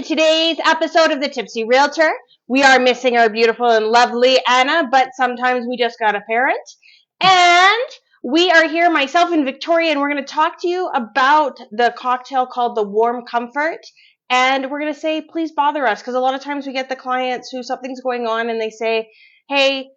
today's episode of the Tipsy Realtor. We are missing our beautiful and lovely Anna, but sometimes we just got a parent. And we are here, myself and Victoria, and we're going to talk to you about the cocktail called the Warm Comfort. And we're going to say, please bother us, because a lot of times we get the clients who something's going on and they say, hey,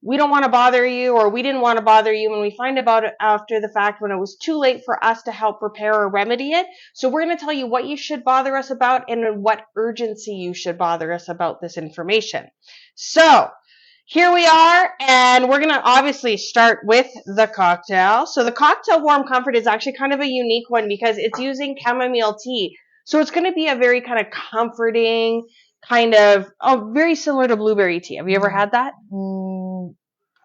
we don't want to bother you, or we didn't want to bother you, and we find about it after the fact when it was too late for us to help repair or remedy it. So we're going to tell you what you should bother us about and in what urgency you should bother us about this information. So here we are, and we're going to obviously start with the cocktail. So the cocktail Warm Comfort is actually kind of a unique one because it's using chamomile tea. So it's going to be a very kind of comforting, very similar to blueberry tea. Have you ever had that?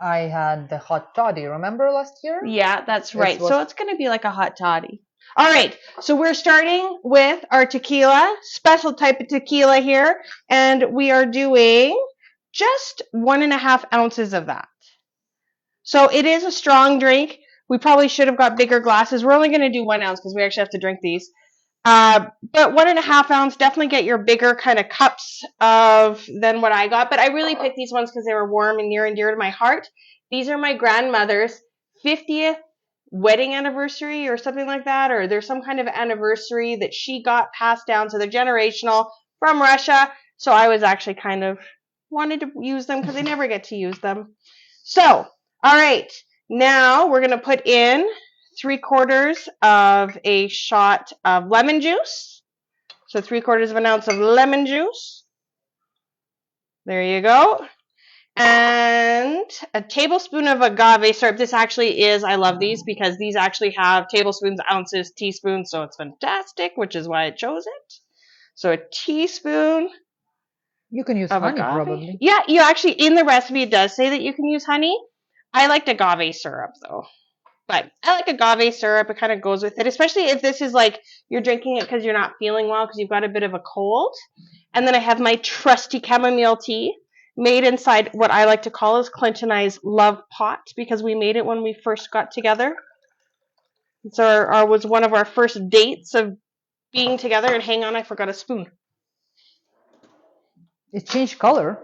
I had the hot toddy, remember last year? Yeah, that's right. So it's going to be like a hot toddy. All right, so we're starting with our tequila, special type of tequila here, and we are doing just 1.5 ounces of that. So it is a strong drink. We probably should have got bigger glasses. We're only going to do 1 ounce because we actually have to drink these. But 1.5 ounce, definitely get your bigger kind of cups than what I got. But I really picked these ones because they were warm and near and dear to my heart. These are my grandmother's 50th wedding anniversary or something like that, or there's some kind of anniversary that she got passed down, so they're generational from Russia. So I was actually kind of wanted to use them because I never get to use them. So, all right, now we're going to put in 3/4 of a shot of lemon juice. So 3/4 of an ounce of lemon juice. There you go. And a tablespoon of agave syrup. This actually is, I love these because these actually have tablespoons, ounces, teaspoons, so it's fantastic, which is why I chose it. So a teaspoon. You can use honey, probably. Yeah, you actually, in the recipe, it does say that you can use honey. I liked agave syrup, though. But I like agave syrup. It kind of goes with it, especially if this is like you're drinking it because you're not feeling well because you've got a bit of a cold. And then I have my trusty chamomile tea made inside what I like to call is Clint and I's love pot because we made it when we first got together. It's was one of our first dates of being together. And hang on, I forgot a spoon. It changed color.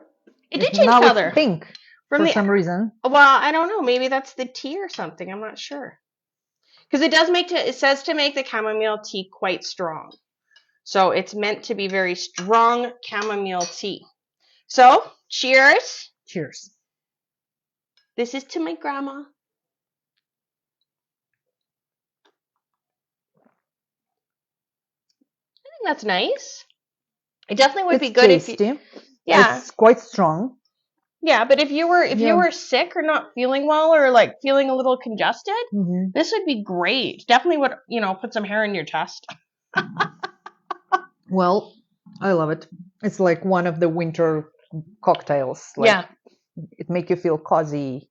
It did change color. It's pink for some reason. Well, I don't know. Maybe that's the tea or something. I'm not sure. Because it says to make the chamomile tea quite strong. So it's meant to be very strong chamomile tea. So, cheers. Cheers. This is to my grandma. I think that's nice. It definitely would be good tasty. if you... Yeah. It's quite strong. Yeah, but if you were sick or not feeling well or like feeling a little congested, this would be great. Definitely would, put some hair in your chest. Well, I love it. It's like one of the winter cocktails. Like, it make you feel cozy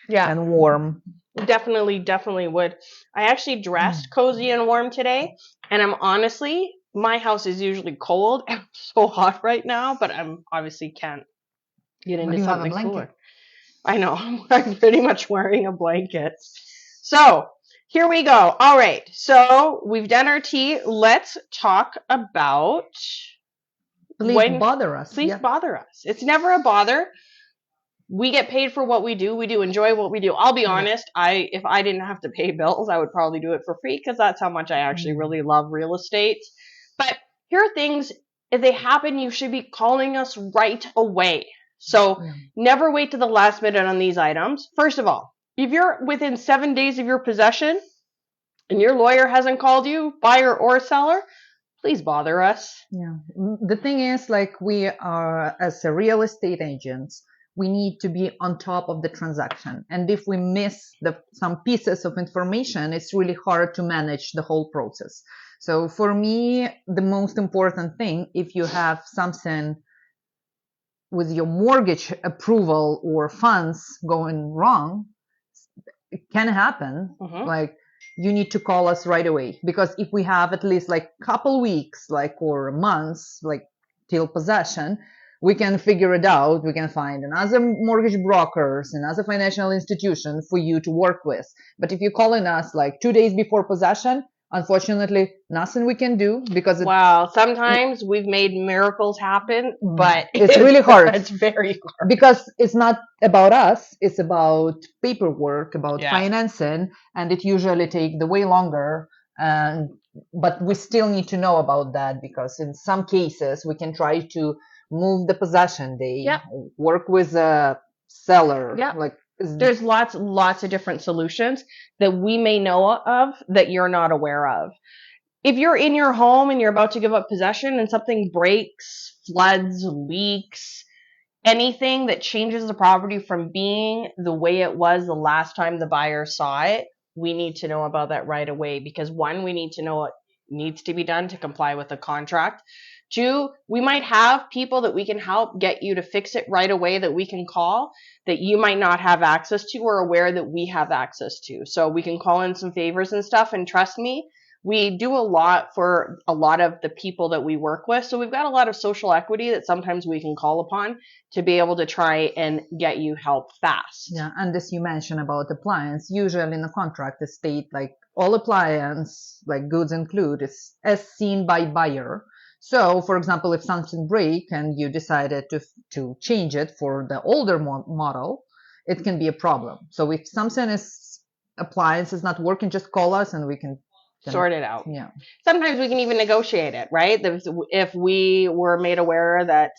and warm. Definitely would. I actually dressed cozy and warm today, and my house is usually cold and so hot right now, but I'm obviously can't get into something cooler. I know. I'm pretty much wearing a blanket. So here we go. All right. So we've done our tea. Let's talk about. Please bother us. Please bother us. It's never a bother. We get paid for what we do. We do enjoy what we do. I'll be honest. If I didn't have to pay bills, I would probably do it for free because that's how much I actually really love real estate. But here are things. If they happen, you should be calling us right away. So never wait to the last minute on these items. First of all, if you're within 7 days of your possession and your lawyer hasn't called you, buyer or seller, please bother us. Yeah. The thing is, like, we are, as a real estate agents, we need to be on top of the transaction. And if we miss some pieces of information, it's really hard to manage the whole process. So for me, the most important thing, if you have something with your mortgage approval or funds going wrong, it can happen. Like, you need to call us right away, because if we have at least like couple weeks, or months, till possession, we can figure it out. We can find another mortgage brokers, another financial institution for you to work with. But if you're calling us 2 days before possession, Unfortunately, nothing we can do because Wow, sometimes we've made miracles happen, but it's really hard. It's very hard. Because it's not about us, it's about paperwork, about Yeah. financing, and it usually takes the way longer. And but we still need to know about that because in some cases we can try to move the possession day, Yep. work with a seller. Yep. Like There's lots of different solutions that we may know of that you're not aware of. If you're in your home and you're about to give up possession and something breaks, floods, leaks, anything that changes the property from being the way it was the last time the buyer saw it, we need to know about that right away because one, we need to know what needs to be done to comply with the contract. Two, we might have people that we can help get you to fix it right away that we can call that you might not have access to or aware that we have access to. So we can call in some favors and stuff, and trust me, we do a lot for a lot of the people that we work with. So we've got a lot of social equity that sometimes we can call upon to be able to try and get you help fast. Yeah, and as you mentioned about appliance, usually in the contract it state like all appliance, like goods include, is as seen by buyer. So, for example, if something break and you decided to change it for the older model, it can be a problem. So if something is appliance is not working, just call us and we can sort it out. Yeah. Sometimes we can even negotiate it, right? If we were made aware that,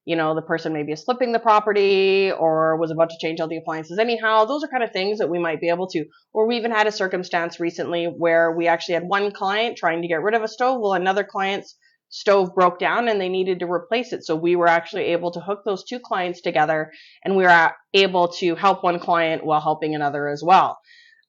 you know, the person maybe is flipping the property or was about to change all the appliances anyhow, those are kind of things that we might be able to. Or we even had a circumstance recently where we actually had one client trying to get rid of a stove while another client's stove broke down and they needed to replace it. So we were actually able to hook those two clients together and we were able to help one client while helping another as well.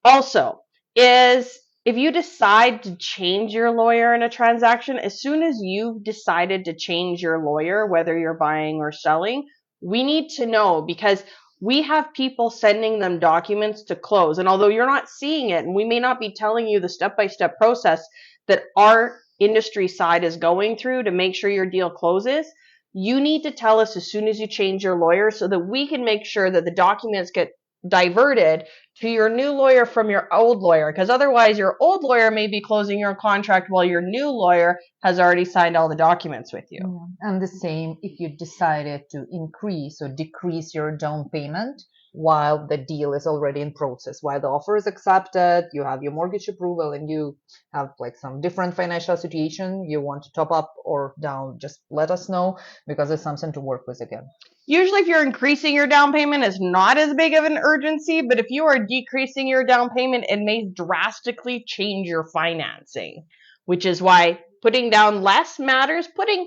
Also, is if you decide to change your lawyer in a transaction, as soon as you've decided to change your lawyer, whether you're buying or selling, we need to know because we have people sending them documents to close. And although you're not seeing it, and we may not be telling you the step-by-step process that our industry side is going through to make sure your deal closes, you need to tell us as soon as you change your lawyer so that we can make sure that the documents get diverted to your new lawyer from your old lawyer, because otherwise your old lawyer may be closing your contract while your new lawyer has already signed all the documents with you. Yeah. And the same if you decided to increase or decrease your down payment while the deal is already in process, while the offer is accepted, you have your mortgage approval and you have like some different financial situation, you want to top up or down, just let us know because it's something to work with again. Usually if you're increasing your down payment, it's not as big of an urgency, but if you are decreasing your down payment, it may drastically change your financing, which is why putting down less matters. Putting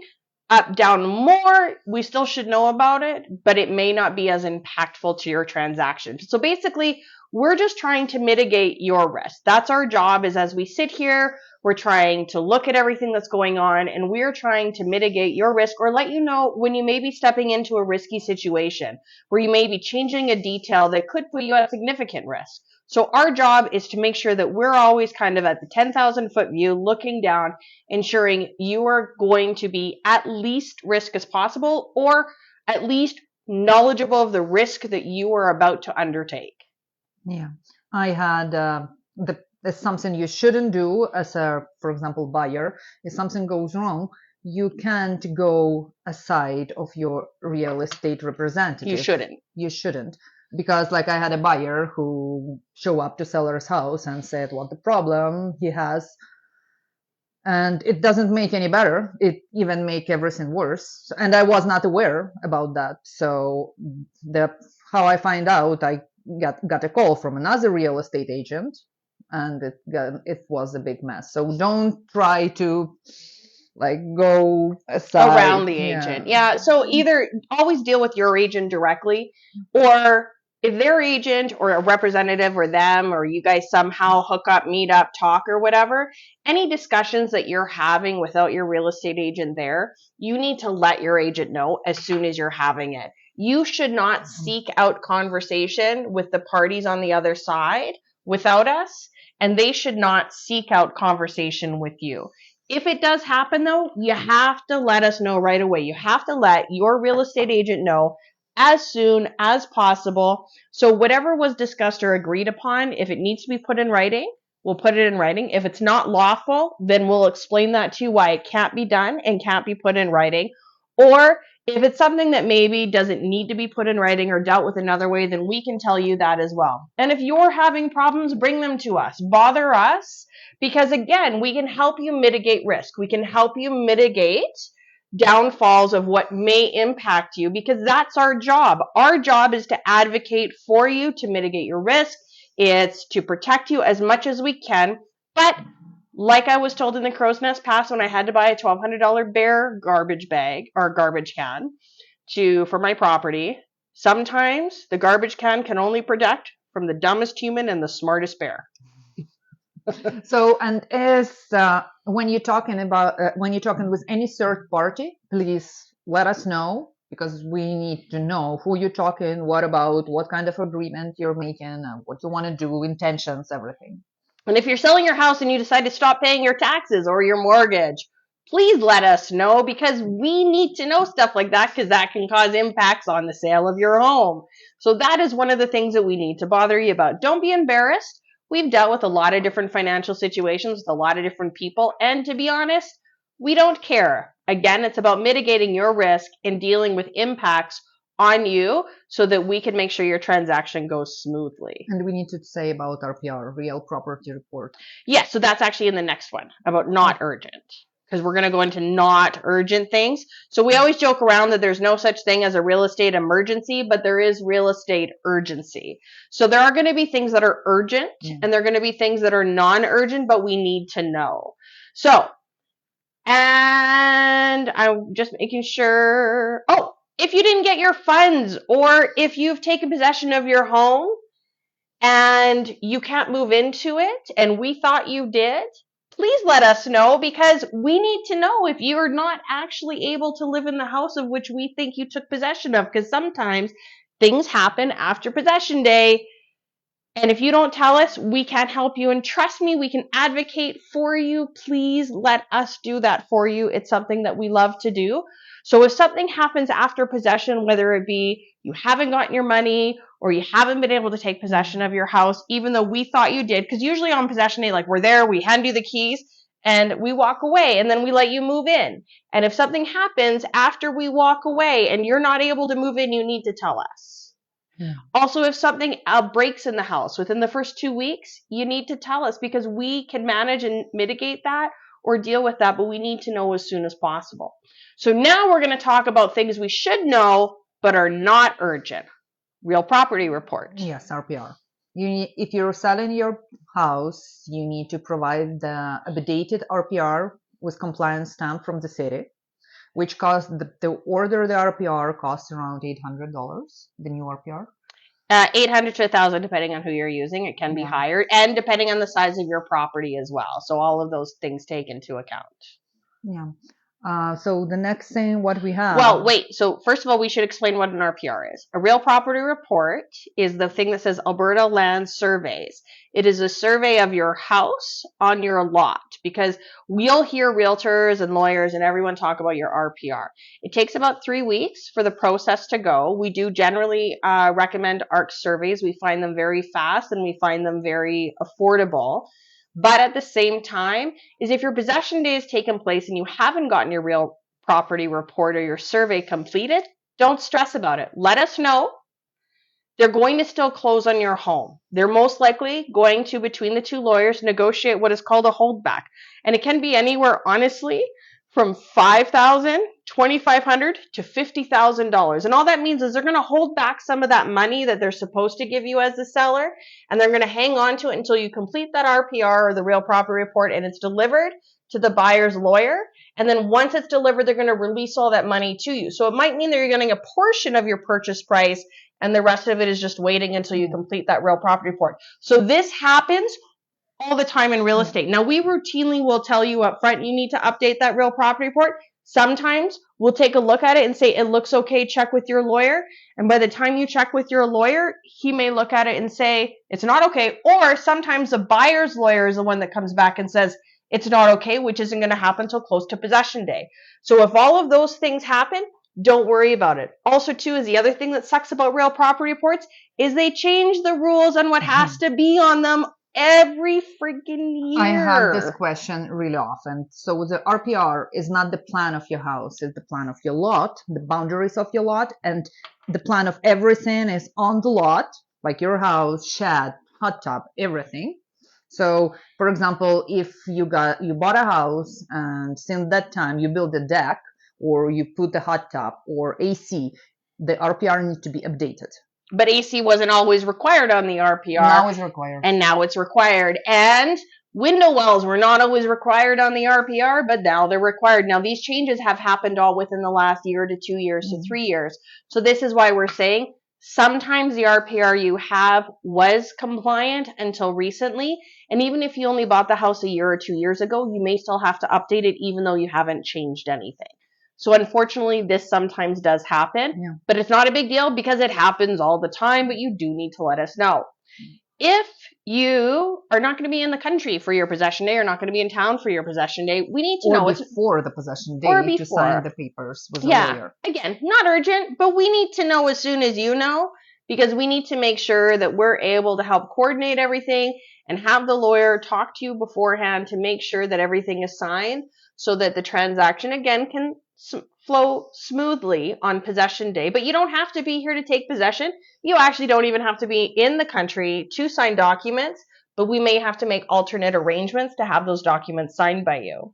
up down more, we still should know about it, but it may not be as impactful to your transaction. So basically, we're just trying to mitigate your risk. That's our job, is as we sit here, we're trying to look at everything that's going on and we're trying to mitigate your risk or let you know when you may be stepping into a risky situation where you may be changing a detail that could put you at significant risk. So our job is to make sure that we're always kind of at the 10,000 foot view, looking down, ensuring you are going to be at least risk as possible or at least knowledgeable of the risk that you are about to undertake. Yeah, I had there's something you shouldn't do as a, for example, buyer. If something goes wrong, you can't go aside of your real estate representative. You shouldn't. You shouldn't. Because like I had a buyer who show up to seller's house and said what the problem he has. And it doesn't make any better. It even make everything worse. And I was not aware about that. So how I find out, I got a call from another real estate agent and it was a big mess. So don't try to like go aside around the agent. Yeah. So either always deal with your agent directly, or if their agent or a representative or them or you guys somehow hook up, meet up, talk or whatever, any discussions that you're having without your real estate agent there, you need to let your agent know as soon as you're having it. You should not seek out conversation with the parties on the other side without us, and they should not seek out conversation with you. If it does happen though, you have to let us know right away. You have to let your real estate agent know as soon as possible. So whatever was discussed or agreed upon, if it needs to be put in writing, we'll put it in writing. If it's not lawful, then we'll explain that to you why it can't be done and can't be put in writing. Or if it's something that maybe doesn't need to be put in writing or dealt with another way, then we can tell you that as well. And if you're having problems, bring them to us. Bother us, because again, we can help you mitigate risk. We can help you mitigate downfalls of what may impact you, because that's our job. Our job is to advocate for you to mitigate your risk. It's to protect you as much as we can. But like I was told in the Crow's Nest Pass when I had to buy a $1,200 bear garbage bag or garbage can for my property, sometimes the garbage can only protect from the dumbest human and the smartest bear. So, and when you're talking with any third party, please let us know, because we need to know who you're talking, what kind of agreement you're making, what you want to do, intentions, everything. And if you're selling your house and you decide to stop paying your taxes or your mortgage, please let us know, because we need to know stuff like that, because that can cause impacts on the sale of your home. So that is one of the things that we need to bother you about. Don't be embarrassed. We've dealt with a lot of different financial situations with a lot of different people. And to be honest, we don't care. Again, it's about mitigating your risk and dealing with impacts on you so that we can make sure your transaction goes smoothly. And we need to say about RPR, Real Property Report. Yes, so that's actually in the next one about not urgent, because we're going to go into not urgent things. So we always joke around that there's no such thing as a real estate emergency, but there is real estate urgency. So there are going to be things that are urgent and there are going to be things that are non-urgent, but we need to know. So, and I'm just making sure, if you didn't get your funds, or if you've taken possession of your home and you can't move into it and we thought you did, please let us know, because we need to know if you're not actually able to live in the house of which we think you took possession of, because sometimes things happen after possession day. And if you don't tell us, we can't help you. And trust me, we can advocate for you. Please let us do that for you. It's something that we love to do. So if something happens after possession, whether it be you haven't gotten your money or you haven't been able to take possession of your house, even though we thought you did, because usually on possession day, like, we're there, we hand you the keys and we walk away and then we let you move in. And if something happens after we walk away and you're not able to move in, you need to tell us. Also, if something breaks in the house within the first 2 weeks, you need to tell us, because we can manage and mitigate that or deal with that, but we need to know as soon as possible. So now we're going to talk about things we should know but are not urgent. Real property report. Yes, RPR. If you're selling your house, you need to provide the updated RPR with compliance stamp from the city, which costs the order the RPR costs around $800, the new RPR. 800 to 1,000, depending on who you're using. It can be higher, and depending on the size of your property as well. So all of those things take into account. Yeah. So the next thing, what we have. Well, wait. So first of all, we should explain what an RPR is. A real property report is the thing that says Alberta Land Surveys. It is a survey of your house on your lot, because we'll hear realtors and lawyers and everyone talk about your RPR. It takes about 3 weeks for the process to go. We do generally recommend ARC surveys. We find them very fast and we find them very affordable. But at the same time, is if your possession day has taken place and you haven't gotten your real property report or your survey completed, don't stress about it. Let us know. They're going to still close on your home. They're most likely going to, between the two lawyers, negotiate what is called a holdback. And it can be anywhere, honestly, from $5,000, $2,500 to $50,000. And all that means is they're going to hold back some of that money that they're supposed to give you as the seller, and they're going to hang on to it until you complete that RPR, or the real property report, and it's delivered to the buyer's lawyer. And then once it's delivered, they're going to release all that money to you. So it might mean that you're getting a portion of your purchase price, and the rest of it is just waiting until you complete that real property report. So this happens all the time in real estate. Now, we routinely will tell you up front, you need to update that real property report. Sometimes we'll take a look at it and say, it looks okay, check with your lawyer. And by the time you check with your lawyer, he may look at it and say, it's not okay. Or sometimes the buyer's lawyer is the one that comes back and says, it's not okay, which isn't going to happen until close to possession day. So if all of those things happen, don't worry about it. Also, too, is the other thing that sucks about real property reports is they change the rules on what has to be on them every freaking year. I have this question really often. So the RPR is not the plan of your house, it's the plan of your lot, the boundaries of your lot, and the plan of everything is on the lot, like your house, shed, hot tub, everything. So, for example, if you bought a house and since that time you built a deck or you put a hot tub or AC, the RPR needs to be updated. But AC wasn't always required on the RPR. Now it's required. And now it's required. And window wells were not always required on the RPR, but now they're required. Now, these changes have happened all within the last year to 2 years to 3 years. So this is why we're saying sometimes the RPR you have was compliant until recently. And even if you only bought the house a year or 2 years ago, you may still have to update it even though you haven't changed anything. So unfortunately, this sometimes does happen, but it's not a big deal because it happens all the time, but you do need to let us know. If you are not going to be in the country for your possession day or not going to be in town for your possession day, we need to know before the possession day to sign the papers with a lawyer. Again, not urgent, but we need to know as soon as you know because we need to make sure that we're able to help coordinate everything and have the lawyer talk to you beforehand to make sure that everything is signed so that the transaction, again, can flow smoothly on possession day. But you don't have to be here to take possession. You actually don't even have to be in the country to sign documents, but we may have to make alternate arrangements to have those documents signed by you.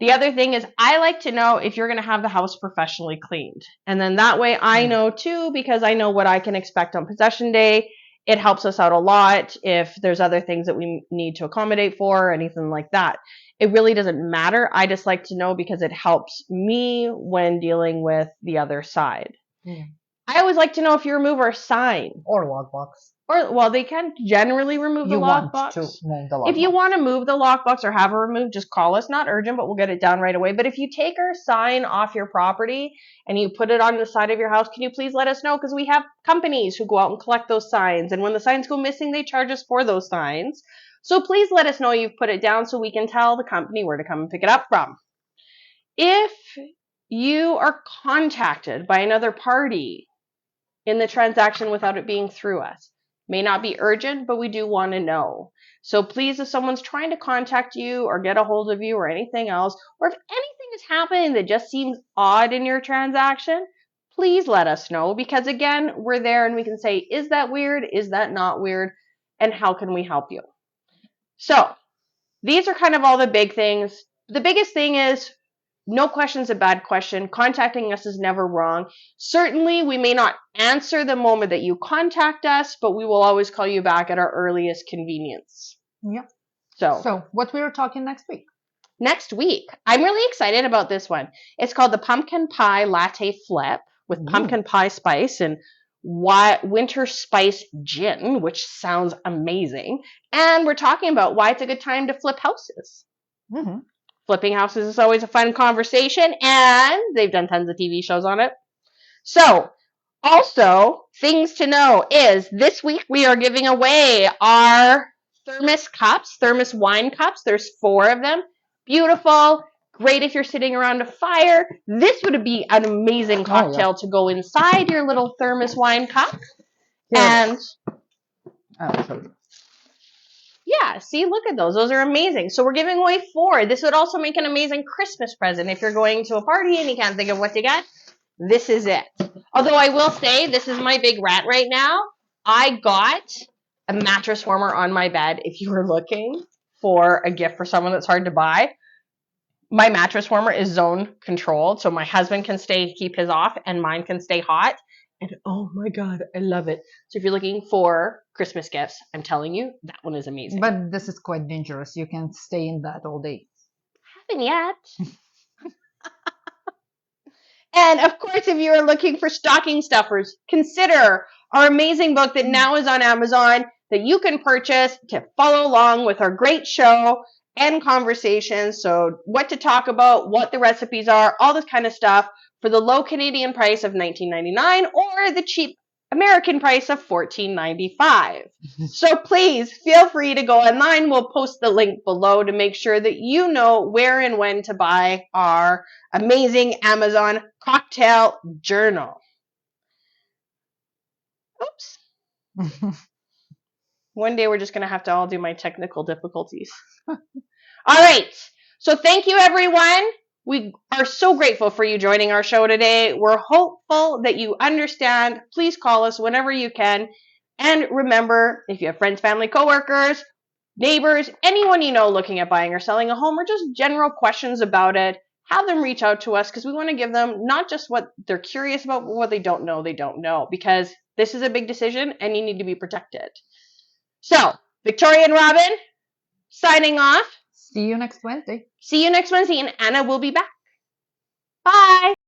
The other thing is I like to know if you're going to have the house professionally cleaned. And then that way I know too, because I know what I can expect on possession day. It helps us out a lot if there's other things that we need to accommodate for or anything like that. It really doesn't matter. I just like to know because it helps me when dealing with the other side. I always like to know if you remove our sign. Or lockbox. Or, well, they can generally remove the lockbox. If you want to move the lockbox or have it removed, just call us. Not urgent, but we'll get it down right away. But if you take our sign off your property and you put it on the side of your house, can you please let us know? Because we have companies who go out and collect those signs. And when the signs go missing, they charge us for those signs. So please let us know you've put it down so we can tell the company where to come and pick it up from. If you are contacted by another party in the transaction without it being through us, may not be urgent, but we do want to know. So please, if someone's trying to contact you or get a hold of you or anything else, or if anything is happening that just seems odd in your transaction, please let us know because again, we're there and we can say, is that weird? Is that not weird? And how can we help you? So these are kind of all the big things. The biggest thing is no question's a bad question. Contacting us is never wrong. Certainly, we may not answer the moment that you contact us, but we will always call you back at our earliest convenience. Yeah. So what we are talking next week? Next week, I'm really excited about this one. It's called the Pumpkin Pie Latte Flip with pumpkin pie spice and winter spice gin, which sounds amazing. And we're talking about why it's a good time to flip houses. Flipping houses is always a fun conversation, and they've done tons of TV shows on it. So, also, things to know is this week we are giving away our thermos wine cups. There's 4 of them. Beautiful. Great if you're sitting around a fire. This would be an amazing cocktail to go inside your little thermos wine cup. And yeah, see, look at those. Those are amazing. So we're giving away 4. This would also make an amazing Christmas present. If you're going to a party and you can't think of what to get, this is it. Although I will say, this is my big rant right now. I got a mattress warmer on my bed. If you were looking for a gift for someone that's hard to buy, my mattress warmer is zone controlled. So my husband can keep his off and mine can stay hot. And oh my God, I love it. So if you're looking for Christmas gifts, I'm telling you, that one is amazing. But this is quite dangerous. You can stay in that all day. Haven't yet. And of course, if you are looking for stocking stuffers, consider our amazing book that now is on Amazon that you can purchase to follow along with our great show and conversations. So what to talk about, what the recipes are, all this kind of stuff for the low Canadian price of $19.99 or the cheap American price of $14.95. So please feel free to go online. We'll post the link below to make sure that you know where and when to buy our amazing Amazon cocktail journal. Oops. One day we're just going to have to all do my technical difficulties. All right. So thank you, everyone. We are so grateful for you joining our show today. We're hopeful that you understand. Please call us whenever you can. And remember, if you have friends, family, coworkers, neighbors, anyone you know looking at buying or selling a home, or just general questions about it, have them reach out to us because we want to give them not just what they're curious about, but what they don't know, because this is a big decision and you need to be protected. So, Victoria and Robin, signing off. See you next Wednesday. See you next Wednesday, and Anna will be back. Bye.